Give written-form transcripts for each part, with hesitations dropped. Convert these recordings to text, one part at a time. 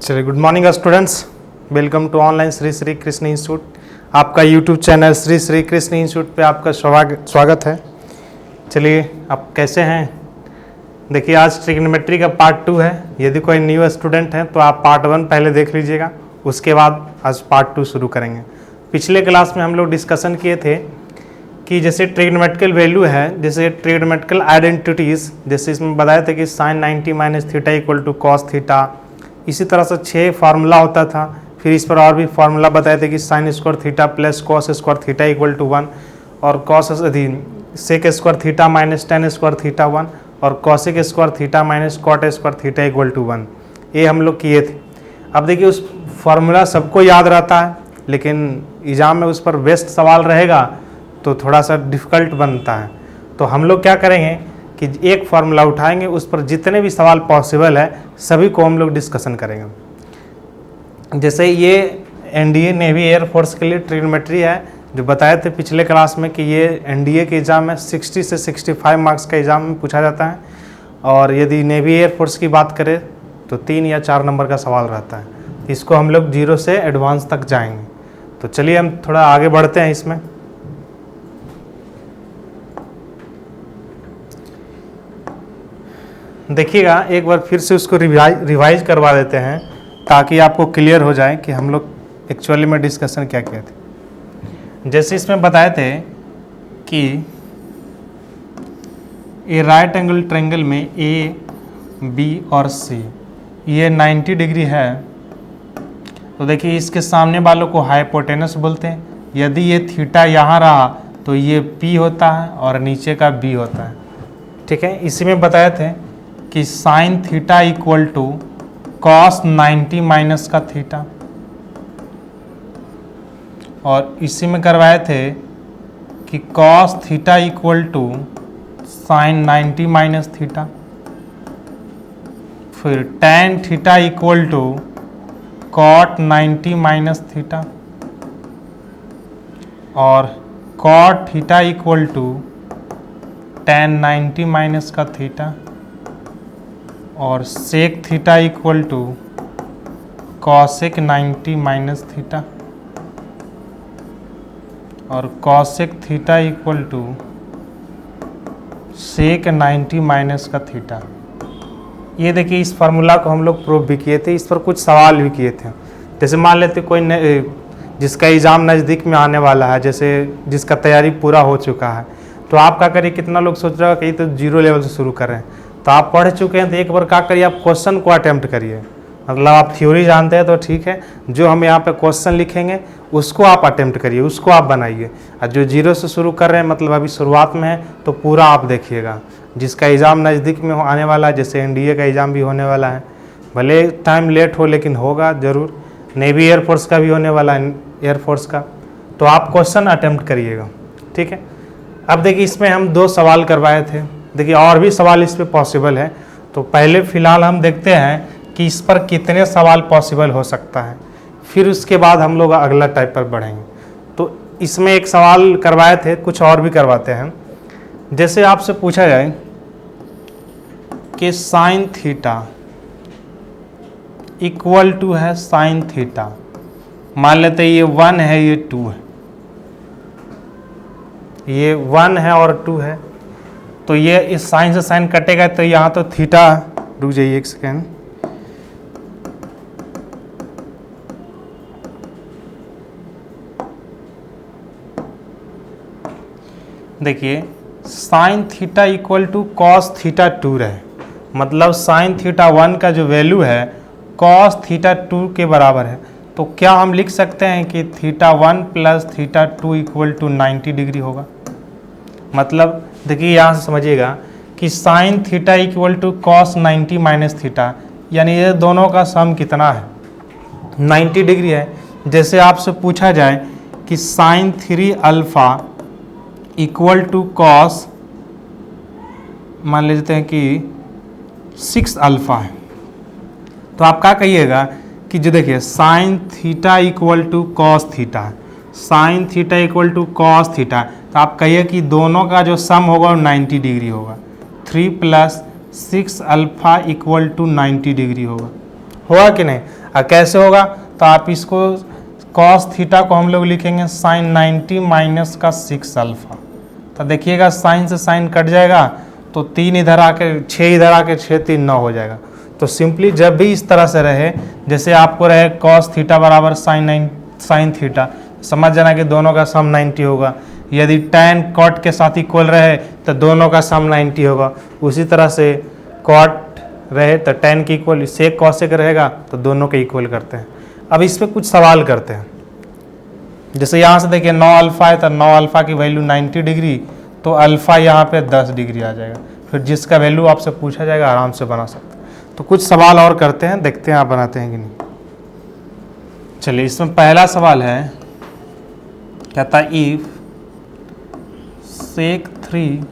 चलिए, good morning students. Welcome to online Shri Shri Krishna institute. आपका YouTube channel Shri Shri Krishna institute पे आपका स्वागत है। चलिए, आप कैसे हैं? देखिए, आज ट्रिग्नोमेट्री का पार्ट 2 है। यदि कोई न्यू स्टूडेंट हैं तो आप पार्ट 1 पहले देख लीजिएगा, उसके बाद आज पार्ट 2 शुरू करेंगे। पिछले क्लास में हम लोग डिस्कशन किए थे कि जैसे ट्रिग्नोमेट्रिकल वैल्यू है, जैसे ट्रिग्नोमेट्रिकल आइडेंटिटीज़, जैसे इसमें बताया था कि sin 90 - theta equal to cos theta. इसी तरह से 6 फार्मूला होता था। फिर इस पर और भी फार्मूला बताए थे कि sin square theta plus cos square theta equal to 1 और cosec square theta minus tan square theta 1 और cosec square theta minus cot square theta equal to 1। ये हम लोग किए थे। अब देखिए, उस फार्मूला सबको याद रहता है, लेकिन एग्जाम में उस पर बेस्ट सवाल रहेगा तो थोड़ा सा डिफ़िकल्ट बनता है। तो हम लोग क्या करेंगे कि एक फार्मूला उठाएंगे, उस पर जितने भी सवाल पॉसिबल है सभी को हम लोग डिस्कशन करेंगे। जैसे ये एनडीए नेवी एयरफोर्स के लिए ट्रिग्नोमेट्री है, जो बताए थे पिछले क्लास में कि ये एनडीए के एग्ज़ाम में 60 से 65 मार्क्स का एग्ज़ाम में पूछा जाता है। और यदि नेवी एयरफोर्स की बात करें तो 3 या 4 नंबर का सवाल रहता है। इसको हम लोग 0 से एडवांस तक जाएंगे। तो चलिए हम थोड़ा आगे बढ़ते हैं इसमें। देखिए एक बार फिर से उसको रिवाइज करवा देते हैं ताकि आपको क्लियर हो जाए कि हम लोग एक्चुअली में डिस्कशन क्या किए थे। जैसे इसमें बताए थे कि ये राइट एंगल ट्रायंगल में ए, बी और सी ये 90 डिग्री है। तो देखिए, इसके सामने वालों को हाइपोटेनस बोलते हैं। यदि ये थीटा यहाँ रहा तो ये पी होता है और नीचे का बी होता है। ठीक है, इसी में बताए थे कि sine theta equal to cos 90 minus का थीटा, और इसी में करवाए थे कि cos theta equal to sine 90 minus theta. फिर tan theta equal to cot 90 minus theta और cot theta equal to tan 90 minus का थीटा और sec theta equal to cosec 90 minus theta और cosec theta equal to sec 90 minus का theta. ये देखिए, इस formula को हम लोग प्रूव भी किए थे। इस पर कुछ सवाल भी किए थे। जैसे मान लेते कोई जिसका एग्ज़ाम नज़दीक में आने वाला है, जैसे जिसका तैयारी पूरा हो चुका है, तो आप क्या करिए, कितना लोग सोच रहे हो कि तो 0 लेवल से शुरू कर रहे हैं, तो आप पढ़ चुके हैं तो एक बार क्या करिए, आप क्वेश्चन को अटेम्प्ट करिए। मतलब आप थ्योरी जानते हैं तो ठीक है, जो हम यहाँ पे क्वेश्चन लिखेंगे उसको आप अटेम्प्ट करिए, उसको आप बनाइए। और जो 0 से शुरू कर रहे हैं, मतलब अभी शुरुआत में है, तो पूरा आप देखिएगा। जिसका एग्ज़ाम नज़दीक में आने वाला है, जैसे एनडीए का एग्ज़ाम भी होने वाला है, भले टाइम लेट हो लेकिन होगा ज़रूर। नेवी एयरफोर्स का भी होने वाला है, एयरफोर्स का, तो आप क्वेश्चन अटेम्प्ट करिएगा। ठीक है, अब देखिए, इसमें हम 2 सवाल करवाए थे। देखिए, और भी सवाल इस पर पॉसिबल है। तो पहले फ़िलहाल हम देखते हैं कि इस पर कितने सवाल पॉसिबल हो सकता है, फिर उसके बाद हम लोग अगला टाइप पर बढ़ेंगे। तो इसमें एक सवाल करवाए थे, कुछ और भी करवाते हैं। जैसे आपसे पूछा जाए कि साइन थीटा इक्वल टू है साइन थीटा, मान लेते हैं ये 1 है, ये 2 है, ये 1 है और 2 है, तो ये इस साइन से साइन कटेगा तो यहाँ तो थीटा, रुक जाइए एक सेकेंड, देखिए sine theta equal to cos theta 2 रहे, मतलब साइन थीटा 1 का जो वैल्यू है कॉस थीटा 2 के बराबर है। तो क्या हम लिख सकते हैं कि theta 1 plus theta 2 equal to 90 degree होगा। मतलब देखिए, यहाँ से समझिएगा कि sine theta equal to cos 90 minus theta, यानी ये दोनों का सम कितना है, 90 डिग्री है। जैसे आपसे पूछा जाए कि sine 3 alpha equal to cos, मान लेते हैं कि 6 अल्फ़ा है, तो आप क्या कहिएगा कि जो देखिए sine theta equal to cos theta, sine theta equal to cos theta, तो आप कहिए कि दोनों का जो सम होगा वो 90 डिग्री होगा। 3 + 6 अल्फ़ा इक्वल टू 90 डिग्री होगा। होगा कि नहीं? कैसे होगा? तो आप इसको कॉस थीटा को हम लोग लिखेंगे साइन 90 माइनस का 6 अल्फा। तो देखिएगा साइन से साइन कट जाएगा, तो 3 इधर आके 6 इधर आके 6 3 9 हो जाएगा। तो सिंपली जब भी इस तरह से रहे, जैसे आपको रहे कॉस थीटा बराबर साइन थीटा, समझ जाना कि दोनों का सम 90 होगा। यदि टैन कॉट के साथ इक्वल रहे तो दोनों का सम 90 होगा। उसी तरह से कॉट रहे तो टैन के इक्वल, सेक कॉसेक रहेगा तो दोनों के इक्वल करते हैं। अब इस पर कुछ सवाल करते हैं। जैसे यहाँ से देखिए 9 अल्फ़ा है, तो 9 अल्फ़ा की वैल्यू 90 डिग्री, तो अल्फ़ा यहाँ पे 10 डिग्री आ जाएगा। फिर जिसका वैल्यू आपसे पूछा जाएगा आराम से बना सकते हैं। तो कुछ सवाल और करते हैं, देखते हैं आप बनाते हैं कि नहीं। चलिए, इसमें पहला सवाल है, कहता है इफ सेक 3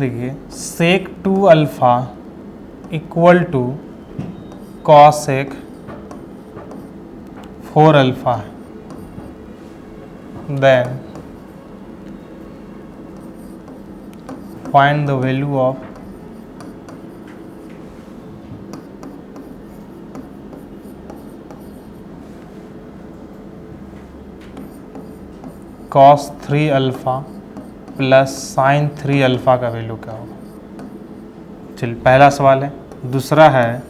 देखिए sec 2 alpha equal to cosec 4 alpha, then find the value of cos 3 alpha plus sine 3 alpha का वैल्यू क्या होगा। चलिए, पहला सवाल है। दूसरा है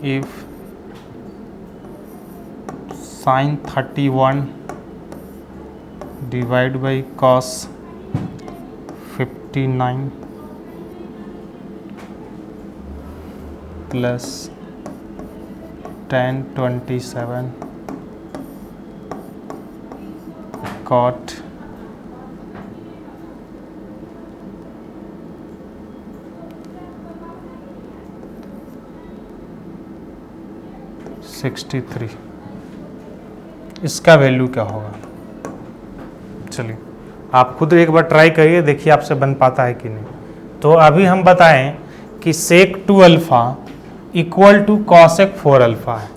if sine 31 divide by cos 59 plus tan 27 cot 63, इसका वैल्यू क्या होगा। चलिए, आप खुद एक बार ट्राई करिए, देखिए आपसे बन पाता है कि नहीं। तो अभी हम बताएं कि sec 2 alpha equal to cosec 4 alpha है।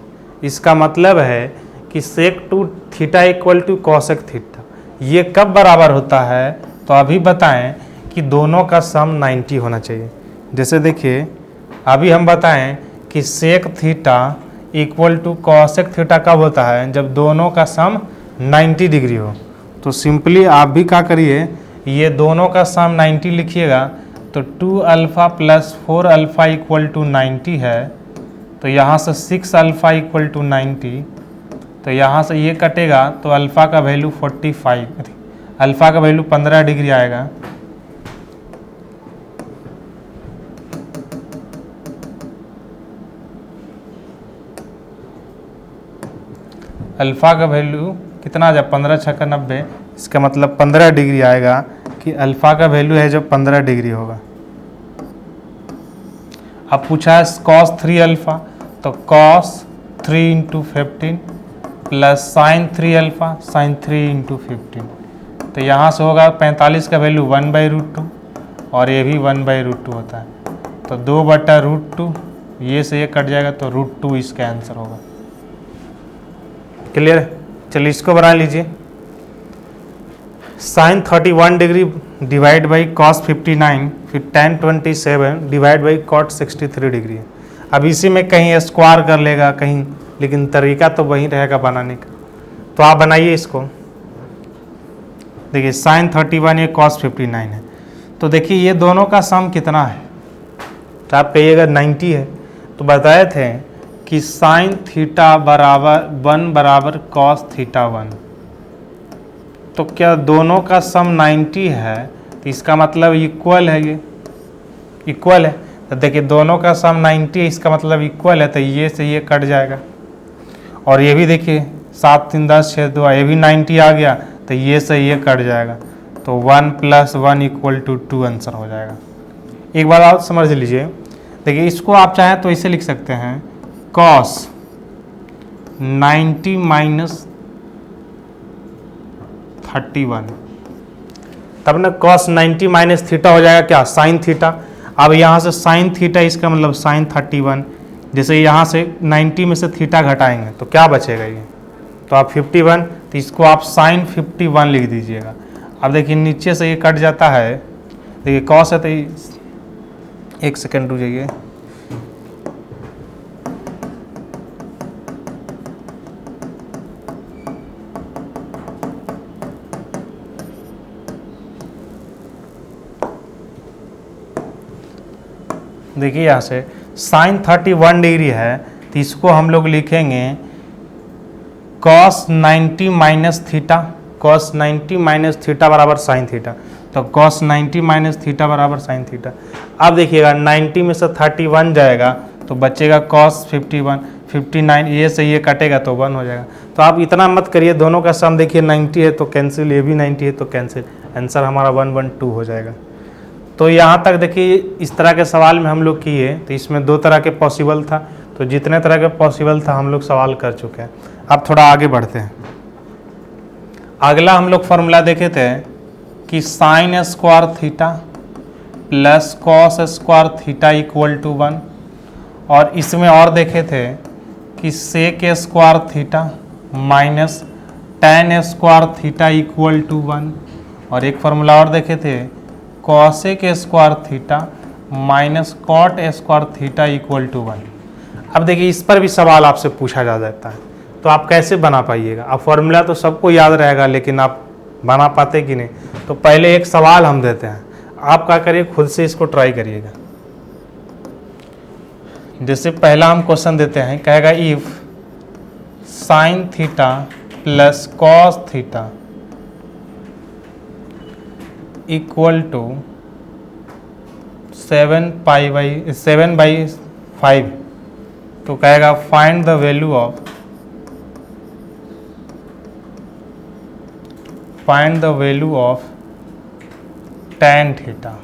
इसका मतलब है कि sec 2 theta equal to cosec theta, ये कब बराबर होता है? तो अभी बताएं कि दोनों का सम 90 होना चाहिए। जैसे देखिए, अभी हम बताएं कि sec theta equal to cosec theta कब होता है? जब दोनों का सम 90 डिग्री हो। तो सिंपली आप भी क्या करिए, ये दोनों का सम 90 लिखिएगा, तो 2 alpha plus 4 alpha equal to 90 है। तो यहाँ से 6 अल्फ़ा इक्वल टू 90, तो यहाँ से ये कटेगा, तो अल्फ़ा का वैल्यू 45, अल्फ़ा का वैल्यू 15 डिग्री आएगा। अल्फ़ा का वैल्यू कितना आ जाए, 15 छक्का 90, इसका मतलब 15 डिग्री आएगा कि अल्फ़ा का वैल्यू है जो 15 डिग्री होगा। अब पूछा है कॉस 3 अल्फ़ा, तो cos 3 into 15 plus sine 3 alpha, sine 3 into 15, तो यहाँ से होगा 45 का वैल्यू 1/√2 और ये भी 1/√2 होता है, तो 2/√2, ये से ये कट जाएगा, तो √2 इसका आंसर होगा। क्लियर? चलिए, इसको बना लीजिए। Sine 31 degree divide by cos 59, फिर tan 27 divide by cot 63 degree है। अब इसी में कहीं स्क्वायर कर लेगा कहीं, लेकिन तरीका तो वही रहेगा बनाने का। तो आप बनाइए इसको। देखिए साइन 31 ये कॉस 59 है, तो देखिए ये दोनों का सम कितना है? तो आप कहिएगा 90 है। तो बताए थे कि साइन थीटा बराबर 1 बराबर कॉस थीटा 1, तो क्या दोनों का सम 90 है? तो इसका मतलब इक्वल है, ये इक्वल है। तो देखिए दोनों का सम 90 है, इसका मतलब इक्वल है, तो ये से ये कट जाएगा। और ये भी देखिए 7 3 10 6 2, ये भी 90 आ गया, तो ये से ये कट जाएगा, तो 1 + 1 = 2 आंसर हो जाएगा। एक बार आप समझ लीजिए। देखिए इसको आप चाहें तो इसे लिख सकते हैं कॉस 90 - 31, तब ना कॉस 90 - थीटा हो जाएगा क्या, साइन थीटा। अब यहाँ से साइन थीटा, इसका मतलब साइन 31, जैसे यहाँ से 90 में से थीटा घटाएंगे तो क्या बचेगा, ये तो आप 51, तो इसको आप साइन 51 लिख दीजिएगा। अब देखिए नीचे से ये कट जाता है, देखिए कॉस है तो एक सेकेंड रुकिए, देखिए यहाँ से साइन 31 डिग्री है, तो इसको हम लोग लिखेंगे cos 90 minus theta, cos 90 minus theta बराबर साइन थीटा, तो कॉस 90 माइनस थीटा बराबर साइन थीटा। अब देखिएगा 90 में से 31 जाएगा तो बचेगा कॉस 51, 59, ये से ये कटेगा तो 1 हो जाएगा। तो आप इतना मत करिए, दोनों का सम देखिए 90 है तो कैंसिल, ये भी 90 है तो कैंसिल, आंसर हमारा 112 हो जाएगा। तो यहाँ तक देखिए इस तरह के सवाल में हम लोग किए, तो इसमें 2 तरह के पॉसिबल था, तो जितने तरह के पॉसिबल था हम लोग सवाल कर चुके हैं। अब थोड़ा आगे बढ़ते हैं। अगला हम लोग फॉर्मूला देखे थे कि sine square theta plus cos square theta equal to 1, और इसमें और देखे थे कि sec square theta minus tan square theta equal to 1, और एक फार्मूला और देखे थे cosec square theta minus cot square theta equal to 1। अब देखिए इस पर भी सवाल आपसे पूछा जा जाता है, तो आप कैसे बना पाइएगा। अब फॉर्मूला तो सबको याद रहेगा, लेकिन आप बना पाते कि नहीं। तो पहले एक सवाल हम देते हैं, आप क्या करिए खुद से इसको ट्राई करिएगा। जैसे पहला हम क्वेश्चन देते हैं, कहेगा if sine theta plus cos theta equal to 7/5, तो कहेगा find the value of tan theta.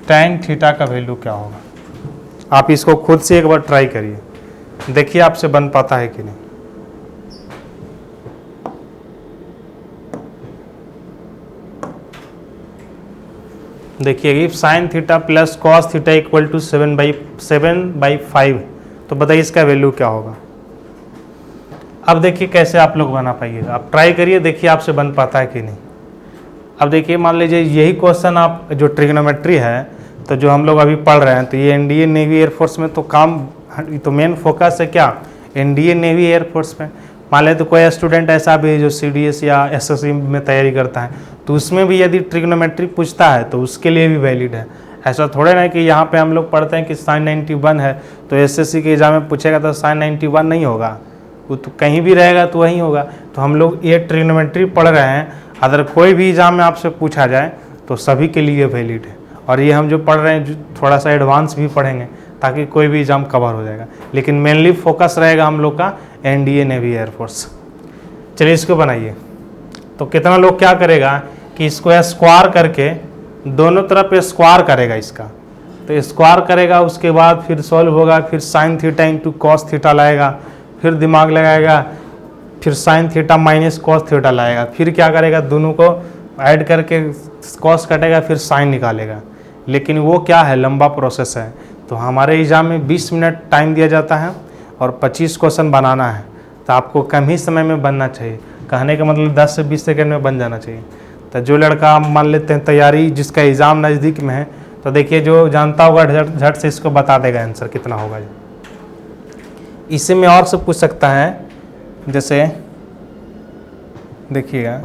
tan theta का वैल्यू क्या होगा। आप इसको खुद से एक बार ट्राई करिए, देखिए आपसे बन पाता है कि नहीं। देखिए if sine theta plus cos theta equal to 7/5, तो बताइए इसका वैल्यू क्या होगा। अब देखिए कैसे आप लोग बना पाइएगा, आप ट्राई करिए, देखिए आपसे बन पाता है कि नहीं। अब देखिए मान लीजिए यही क्वेश्चन आप जो ट्रिग्नोमेट्री है, तो जो हम लोग अभी पढ़ रहे हैं, तो ये एनडीए नेवी एयरफोर्स में तो काम, तो मेन फोकस है क्या, एनडीए नेवी एयरफोर्स में। मान लें तो कोई स्टूडेंट ऐसा भी है जो सीडीएस या एसएससी में तैयारी करता है, तो उसमें भी यदि ट्रिग्नोमेट्री पूछता है तो उसके लिए भी वैलिड है। ऐसा थोड़े ना कि यहाँ पे हम लोग पढ़ते हैं कि साइन 91 है तो एसएससी के एग्जाम में पूछेगा तो साइन 91 नहीं होगा, वो तो कहीं भी रहेगा तो वहीं होगा। तो हम लोग ये ट्रिग्नोमेट्री पढ़ रहे हैं, अगर कोई भी एग्जाम में आपसे पूछा जाए तो सभी के लिए वैलिड है। और ये हम जो पढ़ रहे हैं थोड़ा सा एडवांस भी पढ़ेंगे ताकि कोई भी एग्जाम कवर हो जाएगा, लेकिन मेनली फोकस रहेगा हम लोग का एनडीए नेवी एयरफोर्स। चलिए इसको बनाइए। तो कितना लोग क्या करेगा कि इसको स्क्वायर करके दोनों तरफ स्क्वायर करेगा इसका, तो स्क्वायर करेगा, उसके बाद फिर सॉल्व होगा, फिर sign theta into cos theta लाएगा, फिर दिमाग लगाएगा, फिर sign theta minus cos theta लाएगा, फिर क्या करेगा दोनों को ऐड करके कॉस कटेगा, फिर साइन निकालेगा। लेकिन वो क्या है, लंबा प्रोसेस है। तो हमारे एग्जाम में 20 मिनट टाइम दिया जाता है और 25 क्वेश्चन बनाना है, तो आपको कम ही समय में बनना चाहिए। कहने का मतलब 10 से 20 सेकंड में बन जाना चाहिए। तो जो लड़का मान लेते हैं तैयारी, जिसका एग्ज़ाम नज़दीक में है, तो देखिए जो जानता होगा झट से इसको बता देगा आंसर कितना होगा। इसी में और से पूछ सकता है, जैसे देखिएगा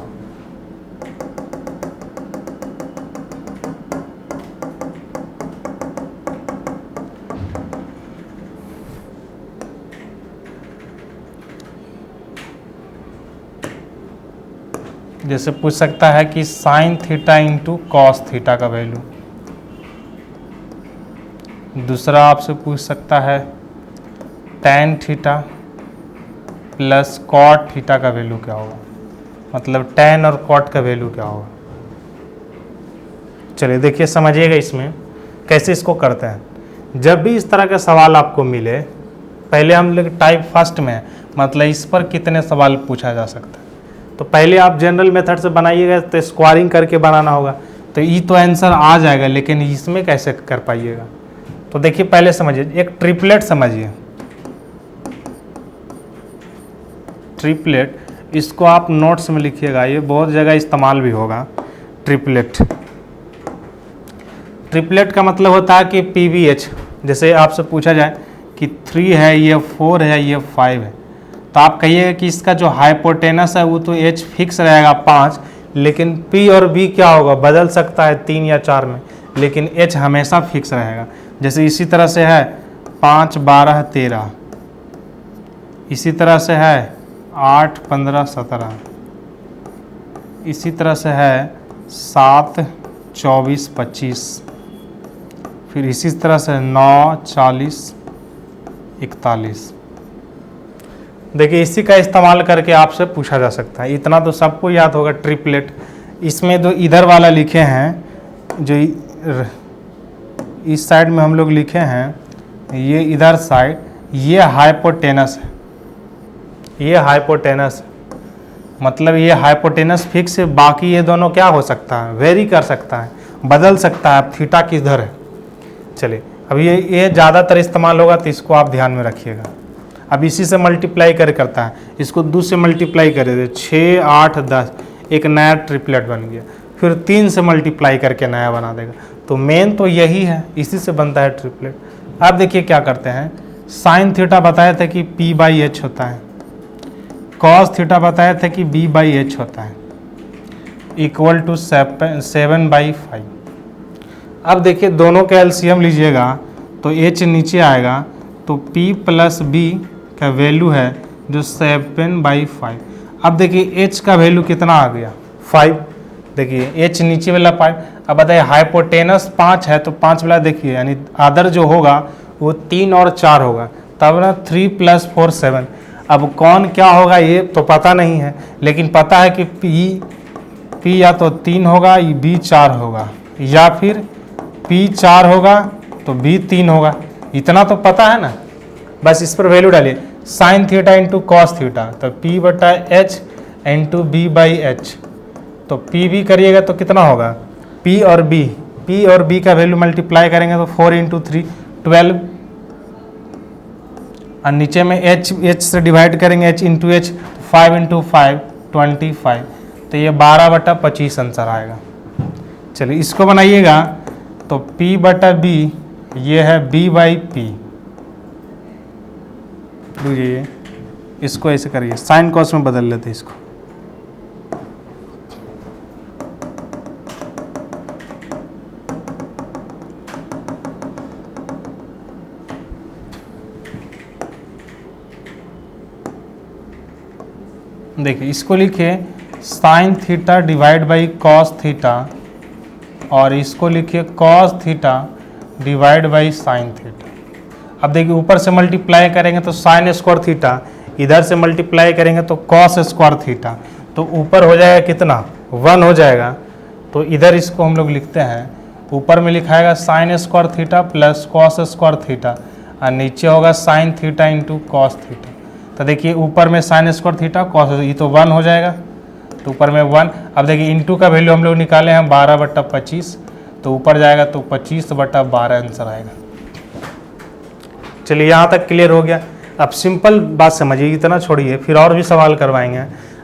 जैसे पूछ सकता है कि sine theta into cos theta का वैल्यू। दूसरा आपसे पूछ सकता है tan theta plus cot theta का वैल्यू क्या होगा, मतलब टेन और कॉट का वैल्यू क्या होगा। चलिए देखिए समझिएगा इसमें कैसे इसको करते हैं। जब भी इस तरह का सवाल आपको मिले, पहले हम लोग टाइप फर्स्ट में, मतलब इस पर कितने सवाल पूछा जा सकता है, तो पहले आप जनरल मेथड से बनाइएगा, तो स्क्वायरिंग करके बनाना होगा, तो ये तो आंसर आ जाएगा, लेकिन इसमें कैसे कर पाइएगा। तो देखिए पहले समझिए, एक ट्रिपलेट समझिए। ट्रिपलेट, इसको आप नोट्स में लिखिएगा, ये बहुत जगह इस्तेमाल भी होगा। ट्रिपलेट, ट्रिपलेट का मतलब होता है कि PVH, जैसे आपसे पूछा जाए कि 3 है, ये 4 है, ये 5 है, तो आप कहिएगा कि इसका जो हाइपोटेनस है वो तो H फिक्स रहेगा 5, लेकिन P और B क्या होगा, बदल सकता है 3 या 4 में, लेकिन H हमेशा फिक्स रहेगा। जैसे इसी तरह से है 5, 12, 13, इसी तरह से है 8, 15, 17, इसी तरह से है 7, 24, 25, फिर इसी तरह से 9, 40, 41। देखिए इसी का इस्तेमाल करके आपसे पूछा जा सकता है, इतना तो सबको याद होगा ट्रिपलेट। इसमें जो इधर वाला लिखे हैं, जो इस साइड में हम लोग लिखे हैं, ये इधर साइड, ये हाइपोटेनस है, ये हाइपोटेनस है, मतलब ये हाइपोटेनस फिक्स है, बाकी ये दोनों क्या हो सकता है, वेरी कर सकता है, बदल सकता है, थीटा किधर है। चलिए अब ये ज़्यादातर इस्तेमाल होगा, तो इसको आप ध्यान में रखिएगा। अब इसी से मल्टीप्लाई करता है, इसको 2 से मल्टीप्लाई करे, 6, 8, 10, एक नया ट्रिपलेट बन गया। फिर 3 से मल्टीप्लाई करके नया बना देगा। तो मेन तो यही है, इसी से बनता है ट्रिपलेट। अब देखिए क्या करते हैं, साइन थीटा बताया था कि P/H होता है, कॉस थीटा बताया था कि B/H होता है, इक्वल टू 7/5। अब देखिए दोनों का एलसीएम लीजिएगा तो H नीचे आएगा, तो P + B का वैल्यू है जो 7/5। अब देखिए H का वैल्यू कितना आ गया, 5। देखिए H नीचे वाला 5। अब बताइए हाइपोटेनस 5 है, तो 5 वाला देखिए, यानी अदर जो होगा वो 3 और 4 होगा, तब ना 3 + 4 7। अब कौन क्या होगा ये तो पता नहीं है, लेकिन पता है कि P या तो 3 होगा, B 4 होगा, या फिर P 4 होगा तो B 3 होगा, इतना तो पता है ना। बस इस पर वैल्यू डालिए, sign theta into cos theta, तो P/H इंटू B/H, तो P भी करिएगा तो कितना होगा, P और B का वैल्यू मल्टीप्लाई करेंगे तो 4 × 3 12, और नीचे में H से डिवाइड करेंगे, H इंटू H, 5 × 5 25, तो ये 12/25 आंसर आएगा। चलिए इसको बनाइएगा, तो P/B ये है B/P। लीजिए इसको ऐसे करिए, साइन कॉस में बदल लेते हैं इसको। देखिए इसको लिखिए sine theta divide by cos theta, और इसको लिखिए cos theta divide by sine theta. अब देखिए ऊपर से मल्टीप्लाई करेंगे तो साइन स्क्वायर थीटा, इधर से मल्टीप्लाई करेंगे तो कॉस स्क्वायर थीटा, तो ऊपर हो जाएगा कितना, 1 हो जाएगा। तो इधर इसको हम लोग लिखते हैं, ऊपर में लिखाएगा sine square theta plus cos square theta, और नीचे होगा sine theta into cos theta. तो देखिए ऊपर में साइन स्क्वायर थीटा कॉस, ये तो 1 हो जाएगा, तो ऊपर में 1। अब देखिए इंटू का वैल्यू हम लोग निकाले हैं 12/25, तो ऊपर जाएगा तो 25/12 आंसर आएगा। चलिए यहाँ तक क्लियर हो गया। अब सिंपल बात समझिए, इतना छोड़िए, फिर और भी सवाल करवाएंगे।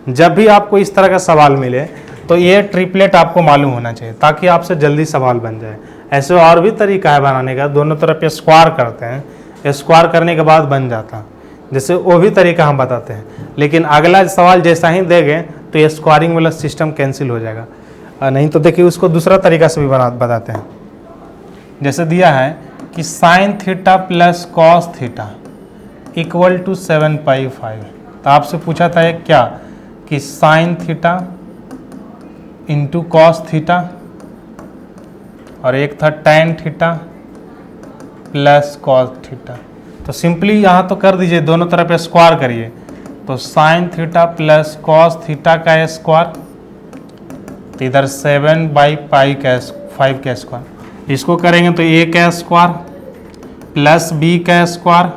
जब भी आपको इस तरह का सवाल मिले तो ये ट्रिपलेट आपको मालूम होना चाहिए, ताकि आपसे जल्दी सवाल बन जाए। ऐसे और भी तरीका है बनाने का, दोनों तरफ स्क्वायर करते हैं, स्क्वायर करने के बाद बन जाता, जैसे वो भी तरीका हम बताते हैं। लेकिन अगला सवाल जैसा ही देंगे तो ये स्क्वायरिंग वाला सिस्टम कैंसिल हो जाएगा, नहीं तो देखिए उसको दूसरा तरीका से भी बताते हैं। जैसे दिया है कि sine theta plus cos theta equal to 7/5, तो आपसे पूछा था एक क्या, कि sine theta into cos theta, और एक था tan theta plus cos theta. तो सिंपली यहाँ तो कर दीजिए, दोनों तरफ स्क्वायर करिए, तो sine theta plus cos theta का स्क्वायर, तो इधर 7/5 का स्क्वायर, इसको करेंगे तो A का स्क्वायर प्लस B का square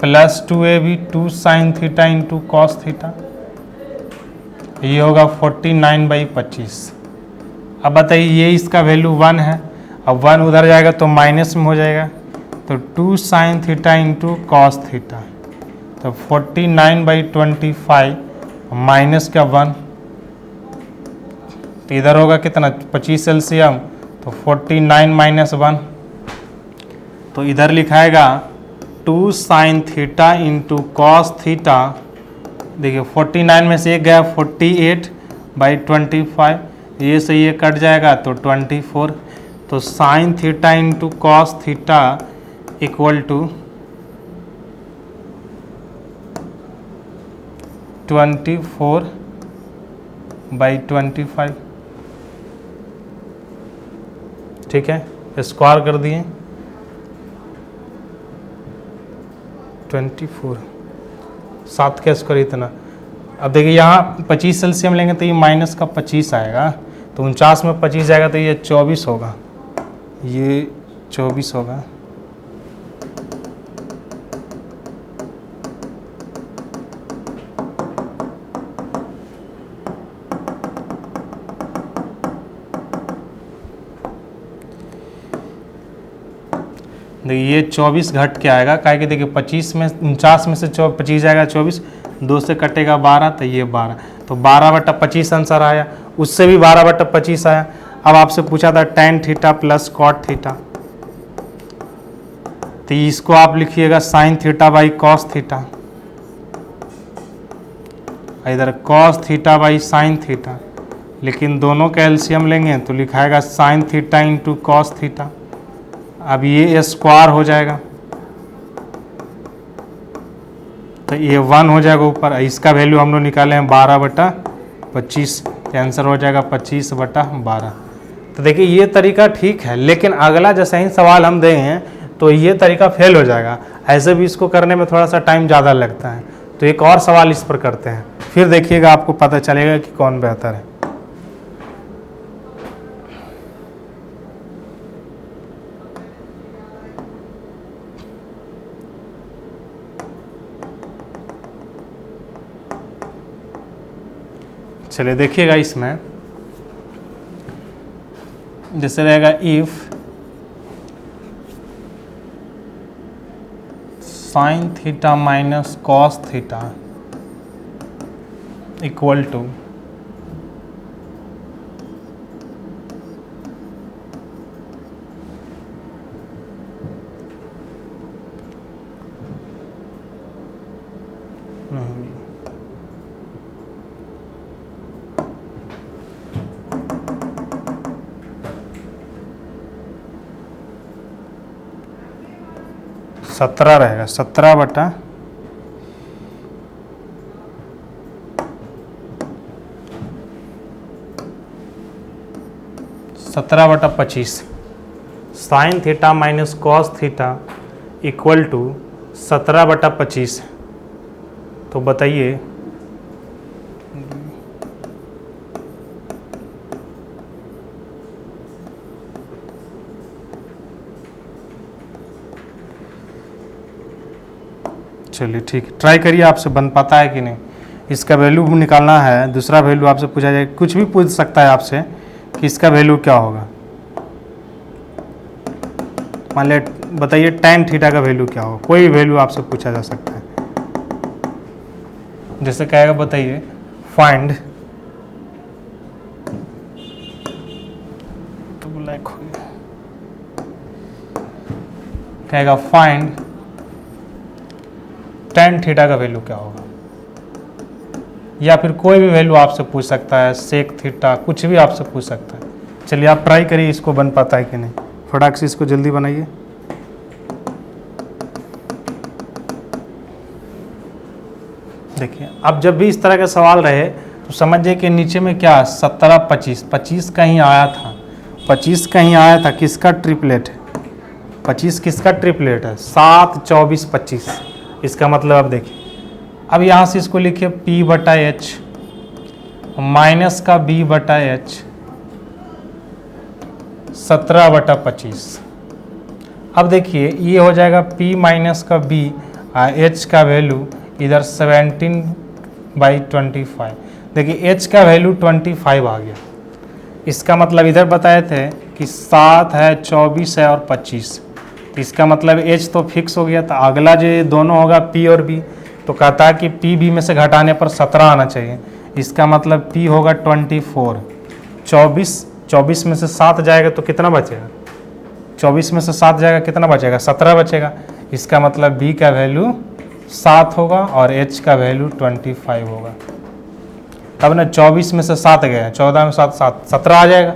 plus 2AB 2 sign theta into cos theta, ये होगा 49/25। अब बताइए ये इसका वैल्यू 1 है, अब 1 उधर जाएगा तो माइनस में हो जाएगा, तो 2 sign theta into cos theta, तो तो 49/25 माइनस का 1, तो इधर होगा कितना 25 एलसीएम, तो 49 माइनस 1, तो इधर लिखाएगा 2 sign theta into cos theta. देखिए 49 में से एक गया 48/25, ये से ये कट जाएगा तो 24, तो sine theta into cos theta equal to 24/25। ठीक है, स्क्वायर कर दिए 24, 7 का स्क्वायर इतना। अब देखिए यहाँ 25 एलसीएम लेंगे तो ये माइनस का 25 आएगा, तो 49 में 25 जाएगा तो ये 24 होगा, ये 24 होगा। देखिए ये 24 घट के आएगा, काहे कि देखिए 25 में 49 में से 25 जाएगा 24, 2 से कटेगा 12, तो ये 12, तो 12/25 आंसर आया। उससे भी 12/25 आया। अब आपसे पूछा था tan theta plus cot theta, तो इसको आप लिखिएगा sine theta by cos theta, इधर cos theta by sine theta, लेकिन दोनों का एलसीएम लेंगे तो लिखाएगा sine theta into cos theta. अब ये स्क्वायर हो जाएगा, तो ये 1 हो जाएगा ऊपर। इसका वैल्यू हम लोग निकाले हैं 12/25, तो आंसर हो जाएगा 25/12। तो देखिए ये तरीका ठीक है, लेकिन अगला जैसे ही सवाल हम दें तो ये तरीका फेल हो जाएगा। ऐसे भी इसको करने में थोड़ा सा टाइम ज़्यादा लगता है। तो एक और सवाल इस पर करते हैं, फिर देखिएगा आपको पता चलेगा कि कौन बेहतर है। चलिए देखिएगा, इसमें जैसे रहेगा if sine theta minus cos theta equal to सत्रह रहेगा, 17/25। Sine theta minus cos theta equal to 17/25। तो बताइए चलिए ठीक, ट्राई करिए, आपसे बन पाता है कि नहीं। इसका वैल्यू निकालना है, दूसरा वैल्यू आपसे पूछा जाए, कुछ भी पूछ सकता है आपसे कि इसका वैल्यू क्या होगा। मान लिया बताइए tan थीटा का वैल्यू क्या होगा, कोई वैल्यू आपसे पूछा जा सकता है। जैसे कहेगा बताइए फाइंड, तो ब्लैक हो गया, कहेगा फाइंड tan थीटा का वैल्यू क्या होगा, या फिर कोई भी वैल्यू आपसे पूछ सकता है, सेक थीटा, कुछ भी आपसे पूछ सकता है। चलिए आप ट्राई करिए इसको बन पाता है कि नहीं, फटाक से इसको जल्दी बनाइए। देखिए अब जब भी इस तरह का सवाल रहे तो समझिए कि नीचे में क्या 17/25, 25 कहीं आया था, 25 कहीं आया था, किसका ट्रिपलेट है, 25 किसका ट्रिपलेट है, 7, 24, 25। इसका मतलब अब देखिए, अब यहाँ से इसको लिखिए P/H माइनस का B/H 17/25। अब देखिए ये हो जाएगा P माइनस का B, H का वैल्यू इधर 17/25। देखिए H का वैल्यू 25 आ गया। इसका मतलब इधर बताए थे कि 7 है, 24 है और 25। इसका मतलब H तो फिक्स हो गया, तो अगला जो दोनों होगा P और B, तो कहता है कि पी बी में से घटाने पर 17 आना चाहिए। इसका मतलब पी होगा 24। 24 में से 7 जाएगा तो कितना बचेगा? 24 में से 7 जाएगा कितना बचेगा? 17 बचेगा। इसका मतलब बी का वैल्यू 7 होगा और एच का वैल्यू 25 होगा। तब ना 24 में से 7 गए, 14 में 7 17 आ जाएगा।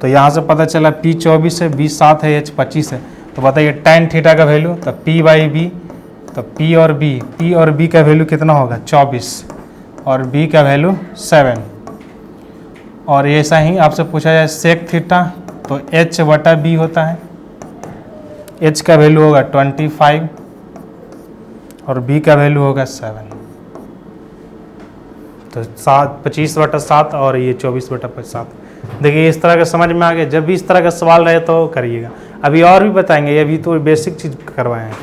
तो यहाँ से पता चला पी 24 है, बी 7 है, एच 25 है। तो बताइए tan थीटा का वैल्यू, तो पी बाई बी, तो पी और बी का वैल्यू कितना होगा? 24 और बी का वैल्यू 7। और ऐसा ही आपसे पूछा जाए सेक थीटा, तो एच बटा बी होता है। एच का वैल्यू होगा 25 और बी का वैल्यू होगा 7। तो 25/7 और ये 24/7। देखिए इस तरह का समझ में आ गया। जब भी इस तरह का सवाल रहे तो करिएगा। अभी और भी बताएंगे, अभी तो बेसिक चीज़ करवाए हैं।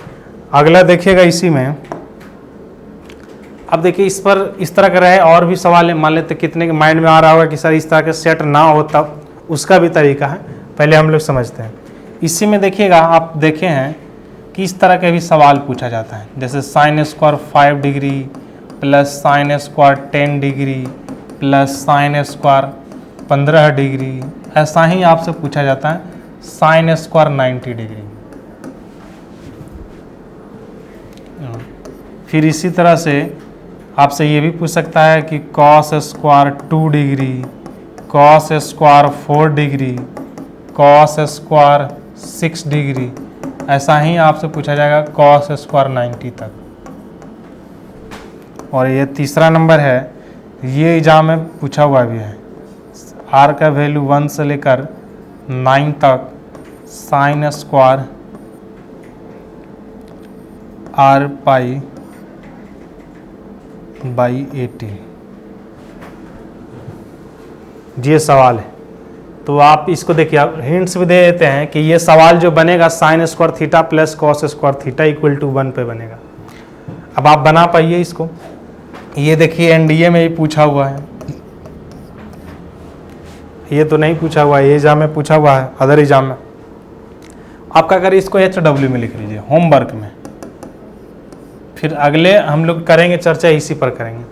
अगला देखिएगा इसी में। अब देखिए इस पर इस तरह का रहे और भी सवाल है। मान लेते कितने के माइंड में आ रहा होगा कि सर इस तरह का सेट ना हो, तब उसका भी तरीका है। पहले हम लोग समझते हैं। इसी में देखिएगा, आप देखे हैं कि इस तरह का भी सवाल पूछा जाता है, जैसे sine square 5 degree plus sine square 10 degree plus sine square 15 degree. ऐसा ही आपसे पूछा जाता है साइन स्क्वायर 90 डिग्री। फिर इसी तरह से आपसे ये भी पूछ सकता है कि cos square 2 degree, cos square 4 degree, cos square 6 degree. ऐसा ही आपसे पूछा जाएगा कॉस स्क्वायर 90 तक। और ये तीसरा नंबर है, ये एग्जाम में पूछा हुआ भी है। आर का वैल्यू 1 से लेकर 9 तक sine square r pi by 80, ये सवाल है। तो आप इसको देखिए, आप हिंट्स भी दे देते हैं कि ये सवाल जो बनेगा sine square theta plus cos square theta equal to 1 पे बनेगा। अब आप बना पाइए इसको। ये देखिए एनडीए में ही पूछा हुआ है, ये तो नहीं पूछा हुआ है, ये एग्जाम में पूछा हुआ है, अदर एग्जाम में। आप क्या करिए, इसको HW में लिख लीजिए होमवर्क में। फिर अगले हम लोग करेंगे चर्चा, इसी पर करेंगे।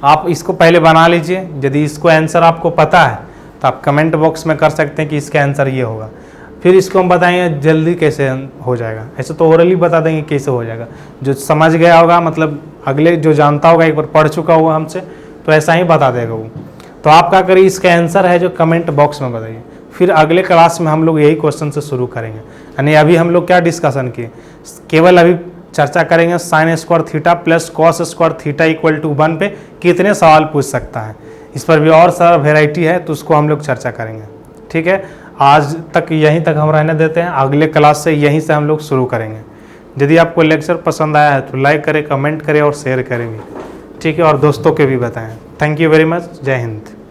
आप इसको पहले बना लीजिए। यदि इसको आंसर आपको पता है तो आप कमेंट बॉक्स में कर सकते हैं कि इसका आंसर ये होगा। फिर इसको हम बताएंगे जल्दी कैसे हो जाएगा। ऐसे तो ओरली बता देंगे कैसे हो जाएगा। जो समझ गया होगा, मतलब अगले जो जानता होगा, एक बार पढ़ चुका होगा हमसे, तो ऐसा ही बता देगा वो। तो आप क्या करिए, इसका आंसर है जो कमेंट बॉक्स में बताइए। फिर अगले क्लास में हम लोग यही क्वेश्चन से शुरू करेंगे। यानी अभी हम लोग क्या डिस्कशन किए, केवल अभी चर्चा करेंगे sine square theta plus cos square theta equal to 1 पे कितने सवाल पूछ सकता है। इस पर भी और सारा वेराइटी है, तो उसको हम लोग चर्चा करेंगे। ठीक है, आज तक यहीं तक हम रहने देते हैं। अगले क्लास से यहीं से हम लोग शुरू करेंगे। यदि आपको लेक्चर पसंद आया है तो लाइक करें, कमेंट करें और शेयर करें भी। ठीक है, और दोस्तों के भी बताएं। Thank you very much. जय हिंद।